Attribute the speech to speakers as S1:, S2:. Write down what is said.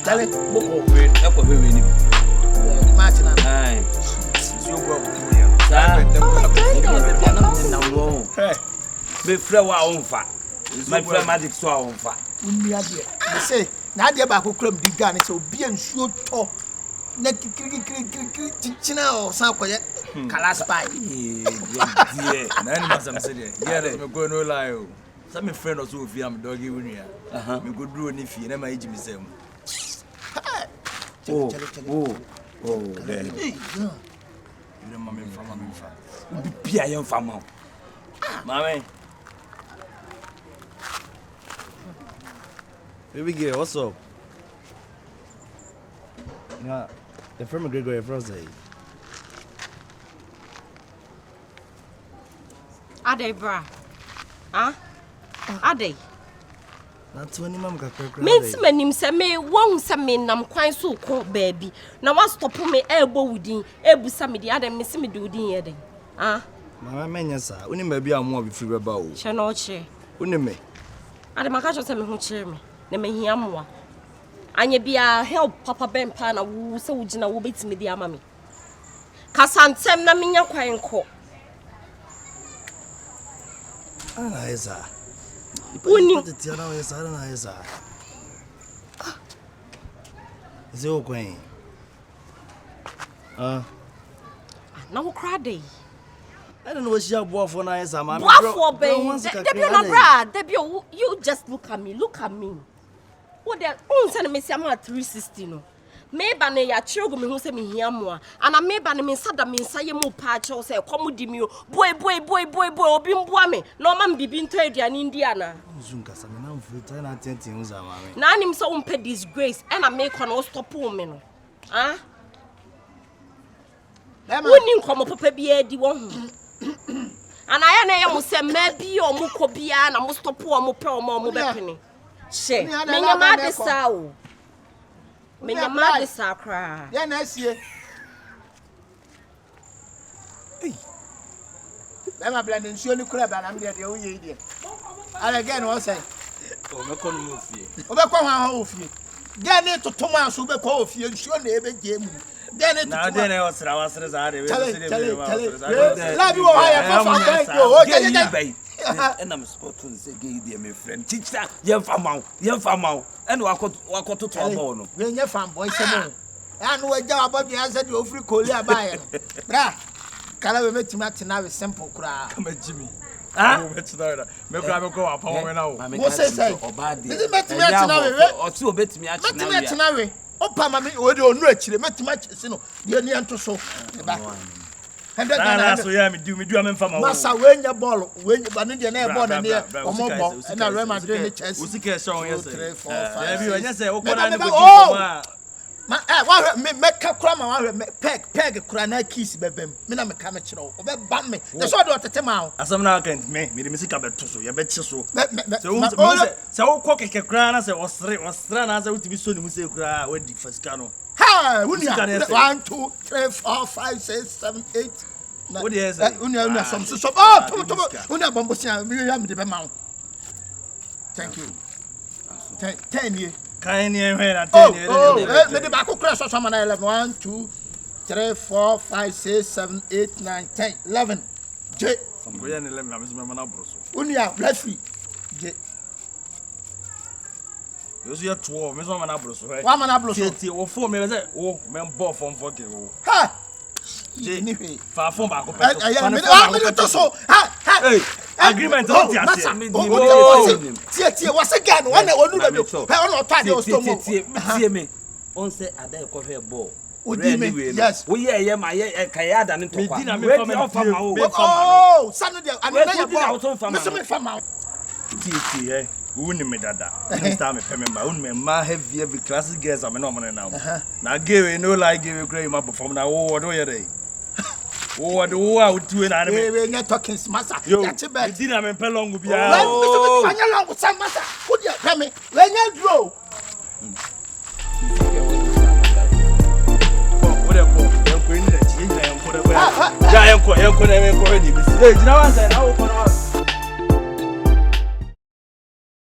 S1: Tell it.
S2: Boko we eko we ni.
S1: Martin.
S2: Ai.
S3: So go ya.
S2: Sa.
S3: Hey.
S2: Me frɛ wa onfa. My friend magic so onfa.
S1: Unni ade. I say, na ade ba ko kram di dwa ne say obi ansuo tɔ. Na kikiri tichina o san koye kala spy.
S3: Yeah. Na ni masam say there. Yeah, me go no lie o. Some my friend also fi am doggy wini ya. Me go duro ni fi na ma ejimi sem.
S2: Oh, there.
S3: You mama me fa.
S2: Bi pia yɛn fa ma.
S3: Mama. Baby girl, what's up? Yeah, the friend Gregory Frozen.
S4: Ade bra. Ah? Ade.
S3: Na 20 mam ka krakra.
S4: Minti manim se me won se me nam kwan so ko baabi. Na wa stop me ebo wudin, ebusa me di ade me se me di wudin ye den. Ah?
S3: Mama menya sa, uni ma bi amu abi free beba o.
S4: Che no che.
S3: Uni me.
S4: Ade maka cho se me ho kire me. Na me hia moa. Anya bia help papa ben pa na wo se wo gina wo betimi di ama me. Kasantem na menya kwan ko.
S3: Ana esa.
S4: Uni
S3: Tiana esa ana esa. Zio kwan.
S4: na wo kra dey.
S3: I don't know what she have bought for na esa, mama.
S4: What for ben? Debi na bra, debi you just look at me. What there on me say am 360 no. Me ba na ya chiro me hu say me hia mo a. Ana me ba na me sada me nsaye mo pa che say kom di mi o. Boy obi mboa me. Na o ma bibi nto aduane ndi ana.
S3: Zunka sa me na mfu try na tenten hu za mama.
S4: Na anim so umpe disgrace and I make on o stop me no. Ah? Woni nkomo papa bia di wo hu. Ana ya na ya mo se ma bi o mo ko bia na mo stop o mo pe o mo be pene. She, me nyama de sa o. Me nyama de sa kra.
S1: Ya na asie. Lema blend nsuo ni kura ba na me de o ye de. Ala again what say?
S3: O me ko no ofie.
S1: O be kwa ha ofie. Dia ne totom aso be kwa ofie nsuo na ebe je mu. Dia ne totom.
S3: Na de na wasra za de we se de
S1: we. La bi wo ha ya fa o je.
S2: And I'm supposed to say gay my friend. Teacher, young farmer. And wako to trouble no.
S1: We nya farm boy se mo. And we ja about the answer the ofri koli abaye. Bra. Kala we metima tena we simple kura.
S3: Come Jimmy. Ah? Me tena. Me kura me ko apon we na o.
S1: Mo say.
S2: Obade.
S1: This metima tena we.
S2: O ti obetimi a tena we.
S1: Metima tena we. Opa ma me we de onu akire metima chese no. De ni anto so. Ba.
S3: Na so ya me do am fama wo.
S1: Masa we nya ball, we nya ba no de na e ball na ne omo ball. Na Real Madrid ni chance.
S3: Usika so on yes.
S1: 3 4 5.
S3: Bi onya say o kora ni go
S1: ma wa me ka kura ma wa peg kura na kiss bebem. Me na me ka me kire o be ba me. The so do tete ma o.
S3: Asam na kan me de misika beto so ye be chi so. Se o ko keke kura na se osre na se utibi so ni mu se kura we di fasika no.
S1: Ha, 1 2 3 4 5 6 7 8.
S3: What do you say?
S1: Unia some so. Oh, unia bombo sia me ya me de be ma. Thank you. 10 years.
S3: Kan ye hwe na 10 years.
S1: Oh, me de ba ko kura so na 11 1 2 3 4 5 6 7 8 9 10 11. J.
S3: From we na 11 na me so me na broso.
S1: Unia referee. J.
S3: You see 12 me so me na broso.
S1: Wa ma na broso.
S3: Tie wo fo me say wo me ball from 4k wo.
S1: Ha.
S3: J
S1: Ni hwe.
S3: Fa fo ba ko pe.
S1: Me to so. Ha.
S3: Hey. Agreement on the
S1: Masa.
S3: assembly.
S1: Tie what's again one onu da bi. Hey onu oto ade o sto mo.
S2: Tie me. On say ada ko hwe ball.
S1: Odi me. Yes.
S2: Wo ye ma ye kaya ada ne to kwa.
S3: Me di na me fama o.
S1: Oh, sanu dia. Ani na ya ball.
S2: Me
S1: Me so me fama.
S3: Tie eh. Uni me dada. Next time me remember uni me ma heavy classic girls am no man now. Na give no like give crazy ma perform na wo do ye dey. Wo do out to na me.
S1: We not talking master.
S3: Ya che be. Di na me pelong bia.
S1: Me so me anya long with master. Wo dia tell me. We nya draw.
S3: Wo dey ko. Yan ko ni na chi na yan ko dey. Ya yan ko na me ko ni bi. Eh, jina wan say na wo ko na.